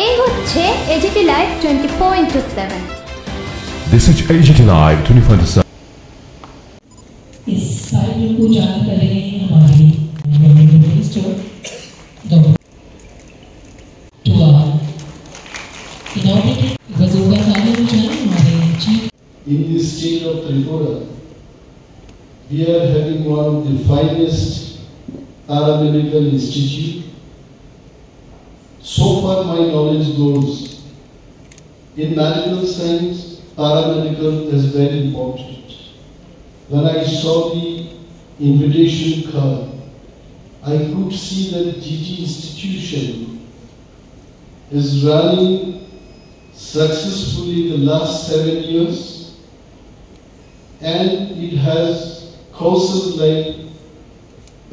এই হচ্ছে AGT live 24/7। This is AGT Live 24/7। इस साइड को जान करें हमारी गवर्नमेंट स्टोर टू इनॉवेटिव गजोगा खाने को जान हमारे chief. In the state of Tripura, we are having one of the finest paramedical institute. So far my knowledge goes, in medical science, paramedical is very important. When I saw the invitation card, I could see that GT institution is running successfully the last 7 years, and it has courses like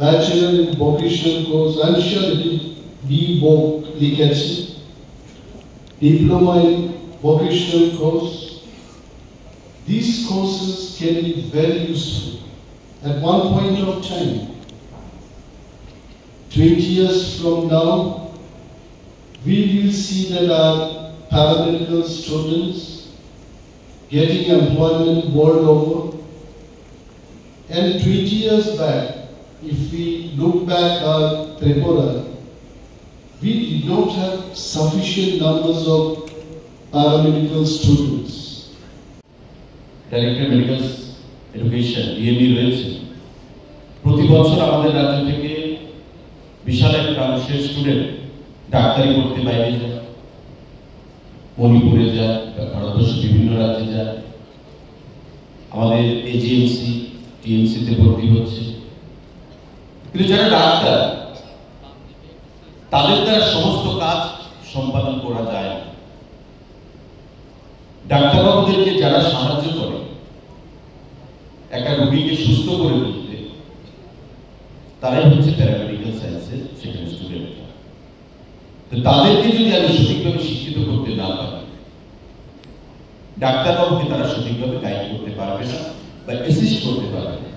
Bachelor in Vocational course, I'm sure it will be Diploma in Vocational course. These courses can be very useful. At one point of time, 20 years from now, we will see that our paramedical students getting employment world over. And 20 years back, if we look back at Tripura, we did not have sufficient numbers of paramedical students. Director Medical Education DME রয়েছে। প্রতি বছর আমাদের রাজ্য থেকে বিশাল একটা অংশের student ডাক্তারি পড়তে বাইরে যায়, মণিপুরে যায়, ভারতবর্ষের বিভিন্ন রাজ্যে যায়, আমাদের এজিএমসি টিএমসিতে ভর্তি হচ্ছে। কিন্তু যারা ডাক্তার, তাদের দ্বারা সমস্ত কাজ সম্পাদন করা যায় না। ডাক্তারবাবুদেরকে যারা সাহায্য করে একটা রোগীকে সুস্থ করে তুলতে, তারাই হচ্ছে প্যারামেডিক্যাল সায়েন্সের সেখানে স্টুডেন্ট। তো তাদেরকে যদি আমি সঠিকভাবে শিক্ষিত করতে না পারি, ডাক্তারবাবুকে তারা সঠিকভাবে গাইড করতে পারবে না বা অ্যাসিস্ট করতে পারবে না।